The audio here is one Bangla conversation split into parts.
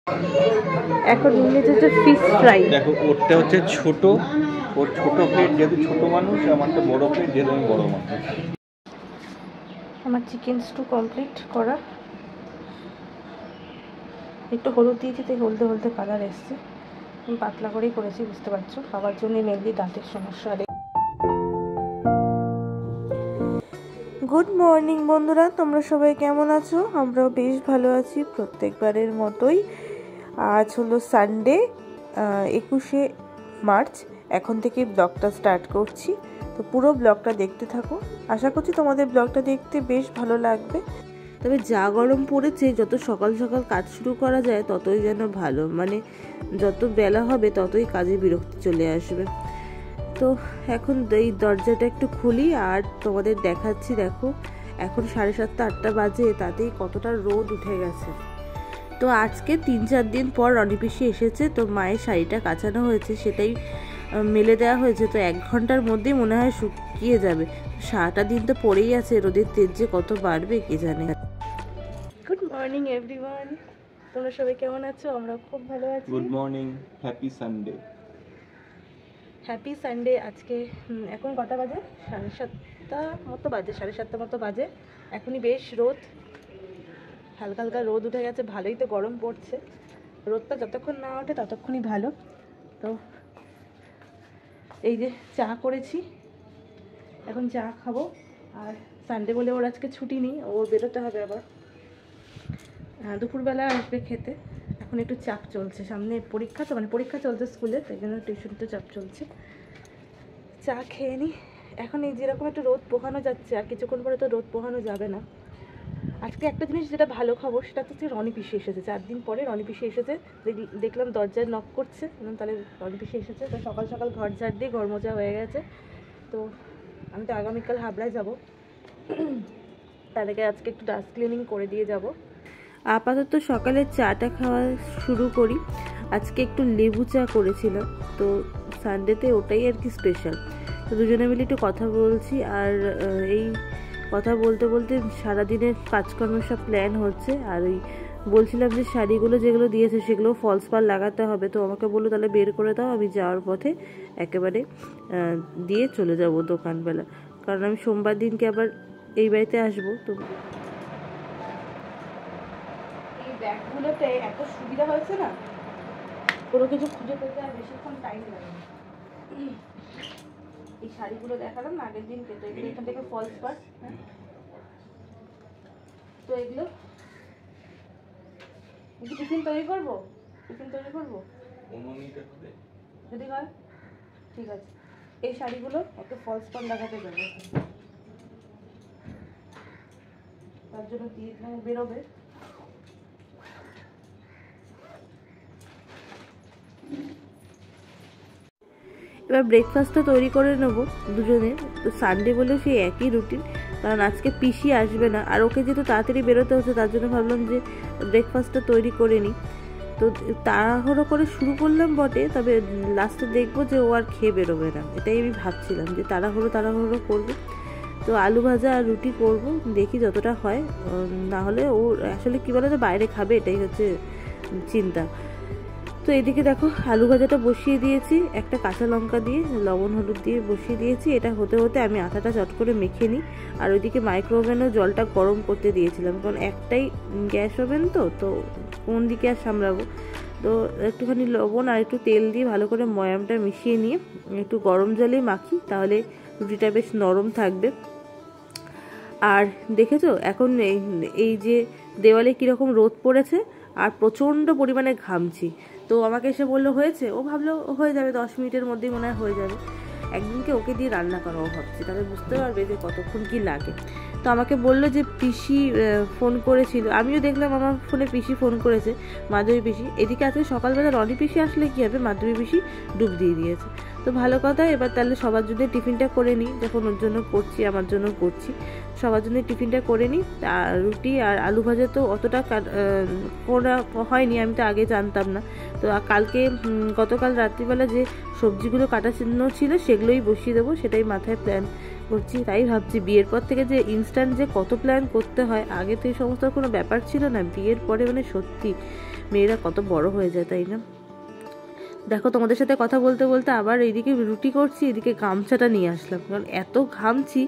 এখন নিয়েছে হচ্ছে ফিশ ফ্রাই। দেখো ওরটা হচ্ছে ছোট, ওর ছোট প্লেট যেহেতু ছোট মানুষ, আমারটা বড় প্লেট যেহেতু আমি বড় মানুষ। আমার চিকেন স্টু কমপ্লিট করা, একটু হলুদ দিয়েছি তাই হলদে হলদে কালার এসছে। আমি পাতলা করেই করেছি, বুঝতে পারছো, খাবার জন্য মেনলি দাঁতের সমস্যা। গুড মর্নিং বন্ধুরা, তোমরা সবাই কেমন আছো? আমরাও বেশ ভালো আছি প্রত্যেকবারের মতোই। আজ হলো সানডে, 21শে মার্চ। এখন থেকে ব্লগটা স্টার্ট করছি, তো পুরো ব্লগটা দেখতে থাকো। আশা করছি তোমাদের ব্লগটা দেখতে বেশ ভালো লাগবে। তবে যা গরম পড়েছে, যত সকাল সকাল কাজ শুরু করা যায় ততই যেন ভালো, মানে যত বেলা হবে ততই কাজে বিরক্তি চলে আসবে। তো এখন এই দরজাটা একটু খুলি আর তোমাদের দেখাচ্ছি। দেখো এখন 7:30 8টা বাজে, তাতেই কতটা রোদ উঠে গেছে। তো আজকে 3-4 দিন পর রনি পিসি এসেছে, তো মায়ের শাড়িটা কাচানো হয়েছে, সেটাই মেলে দেওয়া হয়েছে। তো 1 ঘন্টার মধ্যেই মনে হয় শুকিয়ে যাবে। সারাটা দিন তো পড়েই আছে, রোদের তেজ যে কত বাড়বে কে জানে। গুড মর্নিং এভরিওয়ান, তোমরা সবাই কেমন আছো? আমরা খুব ভালো আছি। Good morning, happy Sunday. Happy Sunday. আজকে এখন কটা বাজে? 7:30 মতো বাজে, 7:30 মতো বাজে। এখনই বেশ রোদ, হালকা হালকা রোদ উঠে গেছে, ভালোই তো গরম পড়ছে। রোদটা যতক্ষণ না ওঠে ততক্ষণই ভালো। তো এই যে চা করেছি, এখন চা খাবো। আর সানডে বলে ওর আজকে ছুটি নেই, ওর বেরোতে হবে আবার, দুপুরবেলা আসবে খেতে। এখন একটু চাপ চলছে, সামনে পরীক্ষা, তো মানে পরীক্ষা চলছে স্কুলে, তাই জন্য টিউশনিতে চাপ চলছে। চা খেয়ে নিই। এখন এই যেরকম একটু রোদ পোহানো যাচ্ছে, আর কিছুক্ষণ পরে তো রোদ পোহানো যাবে না। আজকে একটা জিনিস যেটা ভালো খবর, সেটা হচ্ছে রনি পিসি এসেছে। 4 দিন পরে রনি পিসি এসেছে। দেখলাম দরজায় নক করছে, তাহলে রনি পিসি এসেছে। তো সকাল সকাল ঘর ঝাড় দিয়ে ঘর মোজা হয়ে গেছে। তো আমি তো আগামীকাল হাবড়ায় যাব, তার আগে আজকে একটু ডাস্ট ক্লিনিং করে দিয়ে যাব। আপাতত সকালে চাটা খাওয়া শুরু করি। আজকে একটু লেবু চা করেছিলাম, তো সানডেতে ওটাই আর কি স্পেশাল। তো দুজনে মিলে একটু কথা বলছি, আর এই কথা বলতে বলতে সারাদিনের কাজকর্ম সব প্ল্যান হচ্ছে। আর ওই বলছিলাম যে শাড়িগুলো যেগুলো দিয়েছে সেগুলো ফলস পাড় লাগাতে হবে, তো আমাকে বললো তাহলে বের করে দাও, আমি যাওয়ার পথে একেবারে দিয়ে চলে যাব দোকানবেলা, কারণ আমি সোমবার দিনকে আবার এই বাড়িতে আসবো। তো এই ব্যাগগুলোতে এত সুবিধা হয়েছে না, কোনো কিছু খুঁজে পেতে আর বেশিক্ষণ টাইম লাগে না। এই শাড়িগুলো দেখালাম না আগের দিনকে, তো এগুলো এখান থেকে ফলস পাড়। তো এগুলো টিফিন তৈরি করবো, যদি হয় ঠিক আছে। এই শাড়িগুলো একটা ফলস পাড় লাগাতে যাবো, তার জন্য দিয়ে বেরোবে। এবার ব্রেকফাস্টটা তৈরি করে নেবো দুজনে। তো সানডে বলে সেই একই রুটিন, কারণ আজকে পিসি আসবে না, আর ওকে যেহেতু তাড়াতাড়ি বেরোতে হচ্ছে, তার জন্য ভাবলাম যে ব্রেকফাস্টটা তৈরি করে নিই। তো তাড়াহুড়ো করে শুরু করলাম বটে, তবে লাস্টে দেখবো যে ও আর খেয়ে বেরোবে না, এটাই আমি ভাবছিলাম যে তাড়াহুড়ো করবো। তো আলু ভাজা আর রুটি করবো, দেখি যতটা হয়। না হলে ও আসলে কী বলে, তো বাইরে খাবে, এটাই হচ্ছে চিন্তা। তো এদিকে দেখো আলু ভাজাটা বসিয়ে দিয়েছি, একটা কাঁচা লঙ্কা দিয়ে লবণ হলুদ দিয়ে বসিয়ে দিয়েছি। এটা হতে হতে আমি আটাটা চট করে মেখে নিই। আর ওইদিকে মাইক্রো ওভেনেও জলটা গরম করতে দিয়েছিলাম, কারণ একটাই গ্যাস ওভেন, তো কোন দিকে আর সামলাবো। তো একটুখানি লবণ আর একটু তেল দিয়ে ভালো করে ময়ামটা মিশিয়ে নিয়ে একটু গরম জলে মাখি, তাহলে রুটিটা বেশ নরম থাকবে। আর দেখেছো এখন এই যে দেওয়ালে কীরকম রোদ পড়েছে, আর প্রচণ্ড পরিমাণে ঘামছি। তো আমাকে এসে বললো হয়েছে, ও ভাবলো হয়ে যাবে 10 মিনিটের মধ্যেই মনে হয় হয়ে যাবে। একদিনকে ওকে দিয়ে রান্না করাও ভাবছি, তাহলে বুঝতে পারবে যে কতক্ষণ কি লাগে। তো আমাকে বললো যে পিসি ফোন করেছিল, আমিও দেখলাম আমার ফোনে পিসি ফোন করেছে, মাধবী পিসি। এদিকে আজকে সকালবেলা রনি পিসি আসলে কী হবে, মাধবী পিসি ডুব দিয়ে দিয়েছে। তো ভালো কথা, এবার তাহলে সবার জন্য টিফিনটা করে নিই, যখন ওর জন্য করছি আমার জন্য করছি, সবার জন্য টিফিনটা করে নিই। আর রুটি আর আলু ভাজা তো অতটা করা হয়নি, আমি তো আগে জানতাম না। তো গতকাল রাত্রিবেলা যে সবজিগুলো কাটানো ছিল সেগুলোই বসিয়ে দেবো, সেটাই মাথায় প্ল্যান করছি। তাই ভাবছি বিয়ের পর থেকে যে ইনস্ট্যান্ট যে কত প্ল্যান করতে হয়, আগে তো এই সমস্ত কোনো ব্যাপার ছিল না, বিয়ের পরে মানে সত্যি মেয়েরা কত বড় হয়ে যায়, তাই না? দেখো তোমাদের সাথে কথা বলতে বলতে আবার এইদিকে রুটি করছি, এদিকে গামছাটা নিয়ে আসলাম, কারণ এত ঘামছি।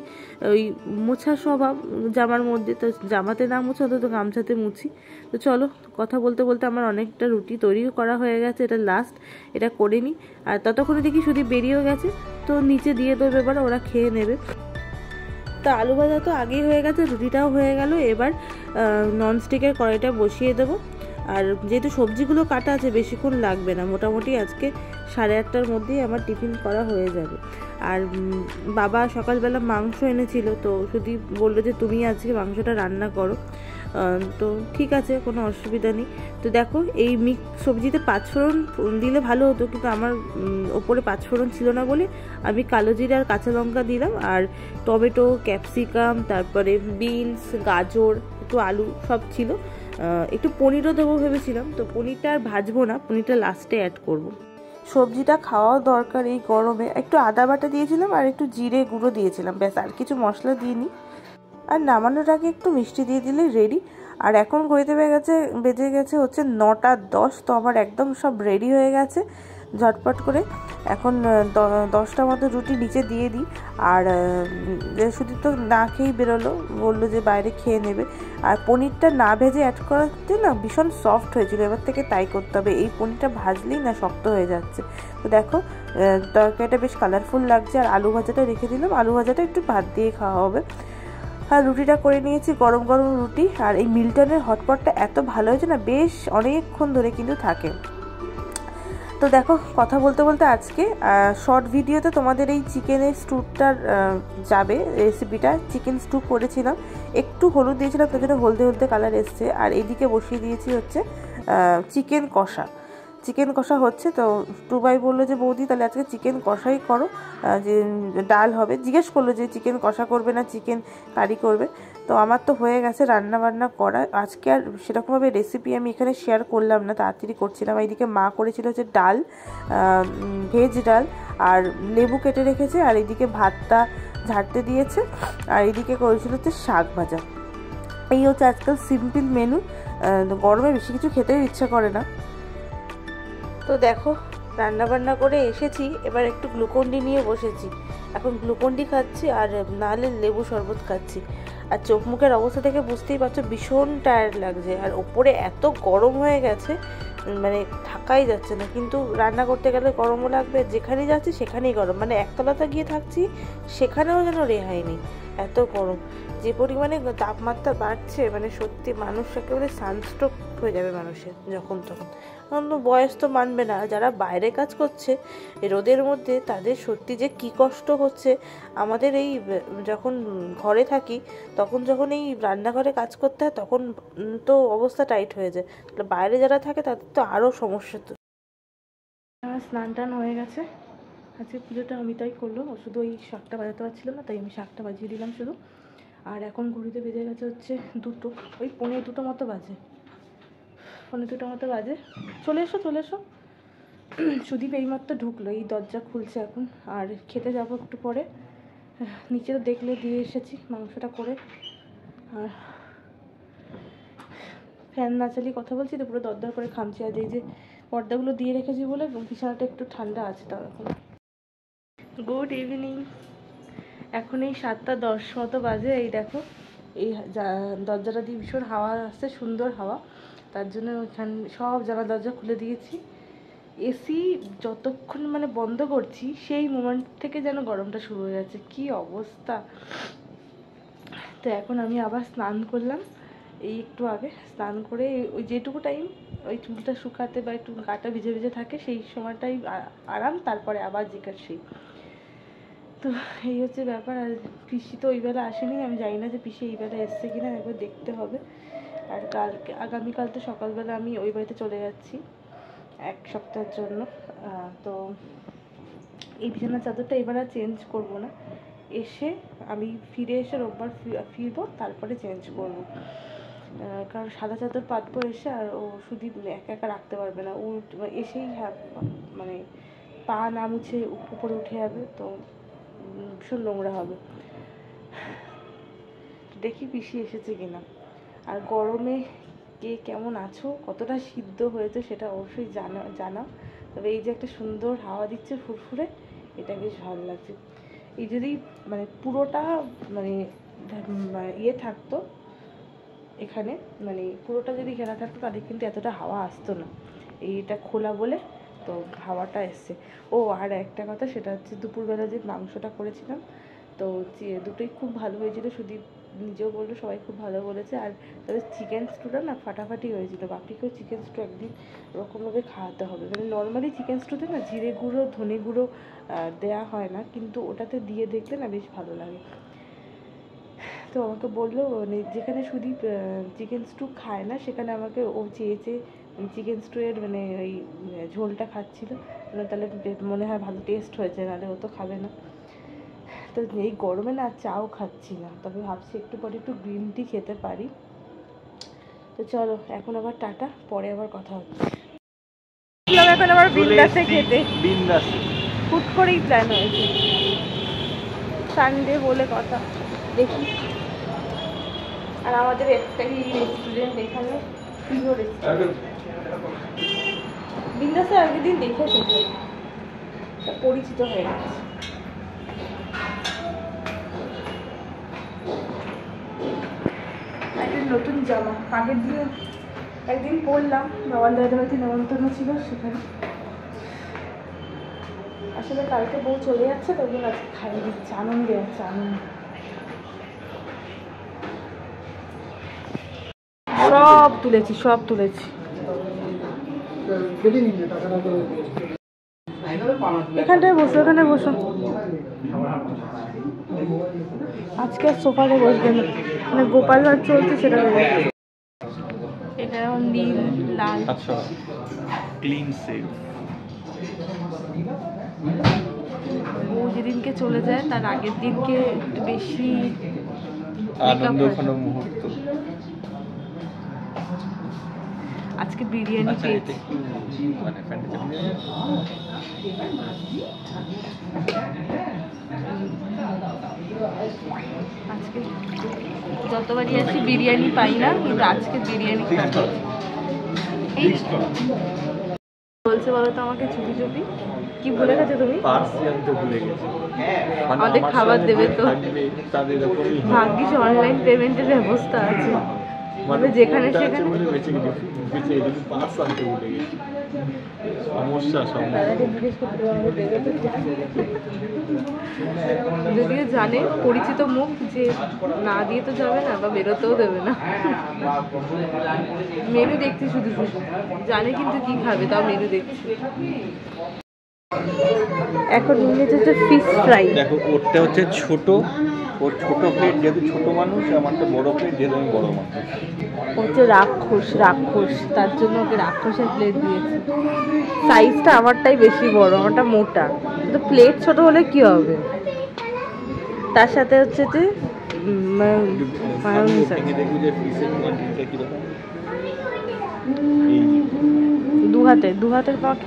ওই মোছা স্বভাব জামার মধ্যে, তো জামাতে না মুছে অন্তত গামছাতে মুছি। তো চলো, কথা বলতে বলতে আমার অনেকটা রুটি তৈরিও করা হয়ে গেছে, এটা লাস্ট, এটা করে নিই। আর ততক্ষণে দেখি শুধু বেরিয়েও গেছে, তো নিচে দিয়ে দেবো, এবার ওরা খেয়ে নেবে। তো আলু ভাজা তো আগেই হয়ে গেছে, রুটিটাও হয়ে গেল। এবার ননস্টিকের কড়াইটা বসিয়ে দেবো। আর যেহেতু সবজিগুলো কাটা আছে, বেশিক্ষণ লাগবে না, মোটামুটি আজকে 8:30টার মধ্যেই আমার টিফিন করা হয়ে যাবে। আর বাবা সকালবেলা মাংস এনেছিল, তো শুধু বললো যে তুমি আজকে মাংসটা রান্না করো। তো ঠিক আছে, কোনো অসুবিধা নেই। তো দেখো, এই মিক্স সবজিতে 5 ফোড়ন দিলে ভালো হতো, কিন্তু আমার ওপরে 5 ফোড়ন ছিল না বলে আমি কালো জিরে আর কাঁচা লঙ্কা দিলাম। আর টমেটো, ক্যাপসিকাম, তারপরে বিনস, গাজর, একটু আলু সব ছিল। একটু পনিরও দেবো ভেবেছিলাম, তো পনিরটা আর ভাজবো না, পনিরটা লাস্টে অ্যাড করব। সবজিটা খাওয়াও দরকার এই গরমে। একটু আদা বাটা দিয়েছিলাম আর একটু জিরে গুঁড়ো দিয়েছিলাম, ব্যাস, আর কিছু মশলা দিইনি। আর নামানোর আগে একটু মিষ্টি দিয়ে দিলে রেডি। আর এখন ঘড়িতে বেজে গেছে হচ্ছে 9:10। তো আমার একদম সব রেডি হয়ে গেছে ঝটপট করে। এখন 10টা মতো রুটি নিচে দিয়ে দিই। আর শুধু তো না খেয়েই বেরোলো, বললো যে বাইরে খেয়ে নেবে। আর পনিরটা না ভেজে অ্যাড করাতে না ভীষণ সফট হয়েছিল, এবার থেকে তাই করতে হবে। এই পনিরটা ভাজলেই না শক্ত হয়ে যাচ্ছে। তো দেখো, তরকারিটা বেশ কালারফুল লাগছে। আর আলু ভাজাটা রেখে দিলাম, আলু ভাজাটা একটু ভাত দিয়ে খাওয়া হবে। আর রুটিটা করে নিয়েছি, গরম গরম রুটি। আর এই মিল্টনের হটপটটা এত ভালো হয়েছে না, বেশ অনেকক্ষণ ধরে কিন্তু থাকে। তো দেখো, কথা বলতে বলতে আজকে শর্ট ভিডিওতে তোমাদের এই চিকেনের স্টুটার যাবে রেসিপিটা। চিকেন স্টু করেছিলাম, একটু হলুদ দিয়েছিলাম, তার জন্য হলদে হলদে কালার এসছে। আর এইদিকে বসিয়ে দিয়েছি হচ্ছে চিকেন কষা হচ্ছে। তো টুবাই বললো যে বৌদি তাহলে আজকে চিকেন কষাই করো, যে ডাল হবে। জিজ্ঞেস করলো যে চিকেন কষা করবে না চিকেন কারি করবে। তো আমার তো হয়ে গেছে রান্না বান্না করা। আজকে আর সেরকমভাবে রেসিপি আমি এখানে শেয়ার করলাম না, তাড়াতাড়ি করছিলাম। এইদিকে মা করেছিল হচ্ছে ডাল, ভেজ ডাল, আর লেবু কেটে রেখেছে। আর এইদিকে ভাতটা ঝাড়তে দিয়েছে। আর এইদিকে করেছিল হচ্ছে শাক ভাজা। এই হচ্ছে আজকাল সিম্পল মেনু। গরমে বেশি কিছু খেতেও ইচ্ছা করে না। তো দেখো, রান্না বান্না করে এসেছি, এবার একটু গ্লুকন্ডি নিয়ে বসেছি। এখন গ্লুকন্ডি খাচ্ছি, আর নাহলে লেবু শরবত খাচ্ছি। আর চোখ মুখের অবস্থা থেকে বুঝতেই পারছো ভীষণ টায়ার্ড লাগছে। আর ওপরে এত গরম হয়ে গেছে, মানে থাকাই যাচ্ছে না। কিন্তু রান্না করতে গেলে গরমও লাগবে, যেখানেই যাচ্ছি সেখানেই গরম। মানে একতলাতে গিয়ে থাকছি, সেখানেও যেন রেহাই নেই, এত গরম। যে পরিমাণে তাপমাত্রা বাড়ছে, মানে সত্যি মানুষ একেবারে সানস্ট্রোক হয়ে যাবে মানুষের যখন তখন। কারণ বয়স তো মানবে না। যারা বাইরে কাজ করছে রোদের মধ্যে, তাদের সত্যি যে কী কষ্ট হচ্ছে। আমাদের এই যখন ঘরে থাকি, তখন যখন এই রান্নাঘরে কাজ করতে হয়, তখন তো অবস্থা টাইট হয়ে যায়। তাহলে বাইরে যারা থাকে তাদের তো আরও সমস্যা। তো আমার স্নান টান হয়ে গেছে। আজকে পুজোটা আমি তাই করলো, শুধু ওই শাকটা বাজাতে পারছিলাম না, তাই আমি শাকটা বাজিয়ে দিলাম শুধু। আর এখন ঘড়িতে বেজে গেছে হচ্ছে 2, ওই 1:45 মতো বাজে, 1:45 মতো বাজে। চলে এসো। সুদীপ এইমাত্র ঢুকলো, এই দরজা খুলছে এখন। আর খেতে যাবো একটু পরে। নিচে তো দেখলে দিয়ে এসেছি মাংসটা করে। আর ফ্যান না চালিয়ে কথা বলছি তো পুরো দরদর করে খামছি। আর এই যে পর্দাগুলো দিয়ে রেখেছি বলে বিছানাটা একটু ঠান্ডা আছে। তাও এখন গুড ইভিনিং। এখন এই 7:10 মতো বাজে। এই দেখো, এই দরজাটা দিয়ে ভীষণ হাওয়া আসছে, সুন্দর হাওয়া। তার জন্য ওইখানে সব জানলা দরজা খুলে দিয়েছি। এসি যতক্ষণ মানে বন্ধ করছি, সেই মোমেন্ট থেকে যেন গরমটা শুরু হয়ে যাচ্ছে, কি অবস্থা। তো এখন আমি আবার স্নান করলাম, এই একটু আগে স্নান করে ওই যেটুকু টাইম ওই চুলটা শুকাতে বা একটু গাটা ভিজে ভিজে থাকে, সেই সময়টাই আরাম। তারপরে আবার যেকার সেই। তো এই হচ্ছে ব্যাপার। আর পিসি তো ওই বেলা আসেনি, আমি জানি না যে পিসি এই বেলা এসছে কিনা, একবার দেখতে হবে। আর আগামীকাল তো সকালবেলা আমি ওই বাড়িতে চলে যাচ্ছি 1 সপ্তাহের জন্য। তো এই বিছানার চাদরটা এবার আর চেঞ্জ করবো না। আমি ফিরে এসে রোববার ফিরবো, তারপরে চেঞ্জ করবো। কারণ সাদা চাদর পাতবো এসে, আর ও শুধু একা একা রাখতে পারবে না। ও এসেই মানে পা না মুছে উপরে উঠে যাবে, তো ভীষণ নোংরা হবে। দেখি পিসি এসেছে কিনা। আর গরমে কে কেমন আছো, কতটা সিদ্ধ হয়েছে সেটা অবশ্যই জানাও। তবে এই যে একটা সুন্দর হাওয়া দিচ্ছে ফুরফুরে, এটা বেশ ভালো লাগছে। এই যদি মানে পুরোটা মানে ইয়ে থাকতো এখানে, মানে পুরোটা যদি ঘেরা থাকতো তাহলে কিন্তু এতটা হাওয়া আসতো না। এইটা খোলা বলে তো হাওয়াটা এসছে। ও আর একটা কথা, সেটা হচ্ছে দুপুরবেলা যে মাংসটা করেছিলাম তো দুটোই খুব ভালো হয়েছিল। সুদীপ নিজেও বললো সবাই খুব ভালো বলেছে। আর তাদের চিকেন স্টুটা না ফাটাফাটি হয়েছিল। বাপিকেও চিকেন স্টু একদিন ওরকমভাবে খাওয়াতে হবে। মানে নর্মালি চিকেন স্টুতে না জিরে গুঁড়ো ধনে গুঁড়ো দেওয়া হয় না, কিন্তু ওটাতে দিয়ে দেখলে না বেশ ভালো লাগে। তো আমাকে বললো মানে যেখানে সুদীপ চিকেন স্টু খায় না সেখানে আমাকে ও চেয়েছে চিকেন স্টুয়ের মানে ওই ঝোলটা খাচ্ছিল। তাহলে মনে হয় ভালো টেস্ট হয়েছে, নাহলে ও তো খাবে না। তো এই গরমে না চাও খাচ্ছি না, তবে ভাবছি একটু পরে একটু গ্রিন টি খেতে পারি। তো চলো এখন আবার টাটা, পরে আবার কথা হচ্ছে। এখন আবার বিন্দাসে খেতে, বিন্দাসে হুট করেই প্ল্যান হয়েছে, সানডে বলে কথা, দেখি। আর আমাদের একটাই রেস্টুরেন্ট এখানে, প্রিয় রেস্টুরেন্ট বিন্দাসে আগের দিন দেখেছি, পরিচিত হয়ে গেছে। একটা নতুন জামা আগের দিন একদিন পরলাম, বাবার দাদার বাড়িতে নেমন্তন্ন ছিল সেখানে। আসলে কালকে বউ চলে যাচ্ছে, তাই জন্য আজকে খাইয়ে দিচ্ছে, আনন্দে আছে, আনন্দ। সব তুলেছি, সব তুলেছি। এখানটায় বসো, এখানে বসো। আজকে আর সোফাতে বসবে না, মানে গোপাল ভাট চলছে সেটা দেখে। এটা নীল লাল, আচ্ছা ক্লিন সেভ। ও যেদিনকে চলে যায় তার আগের দিনকে একটু বেশি আনন্দঘন মুহূর্ত। আজকে বিরিয়ানি পেয়েছি। মানে আজকে যতবারই আসি বিরিয়ানি পাই না, কিন্তু আজকে বিরিয়ানি বলছে। বলো তো আমাকে চুপি চুপি কি ভুলে গেছো তুমি? আমাদের খাবার দেবে তো, ভাগ্যিস অনলাইন পেমেন্টের ব্যবস্থা আছে, মানে যেখানে সেখানে যদিও জানে পরিচিত মুখ, যে না দিয়ে তো যাবে না বা বেরোতেও দেবে না। মেনু দেখছি শুধু শুধু, জানে কিন্তু কি খাবে, তাও মেনু দেখছি। এখন হচ্ছে ফিশ ফ্রাই। দেখো ওরটা হচ্ছে ছোট, ওর ছোট প্লেট যেহেতু ছোট মানুষ, আমারটা বড় প্লেট যেহেতু আমি বড় মানুষ। হচ্ছে রাক্ষস, তার জন্য ওকে রাক্ষসের প্লেট দিয়েছে। সাইজটা আমারটাই বেশি বড়, আমারটা মোটা, কিন্তু প্লেট ছোট হলে কি হবে। তার সাথে হচ্ছে যে দু হাতের পাক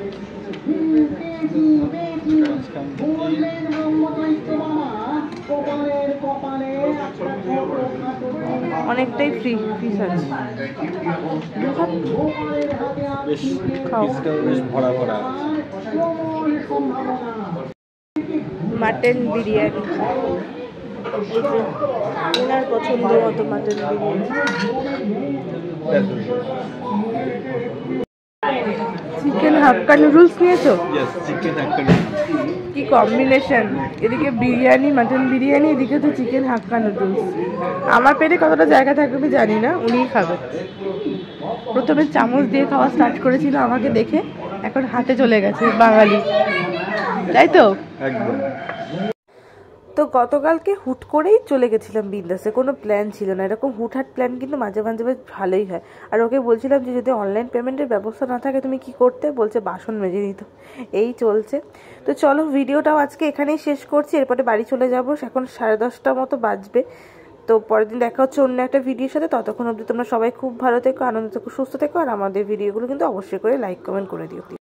অনেকটাই ফ্রি পিস আছে। মাটন বিরিয়ানি, ওনার পছন্দ মতো মাটন বিরিয়ানি। চিকেন হাক্কা নুডলস নিয়েছো? কি কম্বিনেশন, এদিকে বিরিয়ানি মাটন বিরিয়ানি, এদিকে তো চিকেন হাক্কা নুডলস। আমার পেটে কতটা জায়গা থাকবে জানি না, উনিই খাবে। প্রথমে চামচ দিয়ে খাওয়া স্টার্ট করেছিল আমাকে দেখে, এখন হাতে চলে গেছে বাঙালি, তাই তো? একদম। তো গতকালকে হুট করেই চলে গেছিলাম বিন্দাসে, কোনো প্ল্যান ছিল না। এরকম হুটহাট প্ল্যান কিন্তু মাঝে মাঝে বেশ ভালোই হয়। আর ওকে বলছিলাম যে যদি অনলাইন পেমেন্টের ব্যবস্থা না থাকে তুমি কি করতে, বলছে বাসন মেজে দিত। এই চলছে। তো চলো ভিডিওটাও আজকে এখানেই শেষ করছি, এরপরে বাড়ি চলে যাবো। এখন 10:30 মতো বাজবে। তো পরের দিন দেখা হচ্ছে অন্য একটা ভিডিওর সাথে। ততক্ষণ অবধি তোমরা সবাই খুব ভালো থেকো, আনন্দ থেকো, সুস্থ থেকো। আর আমাদের ভিডিওগুলো কিন্তু অবশ্যই করে লাইক কমেন্ট করে দিও।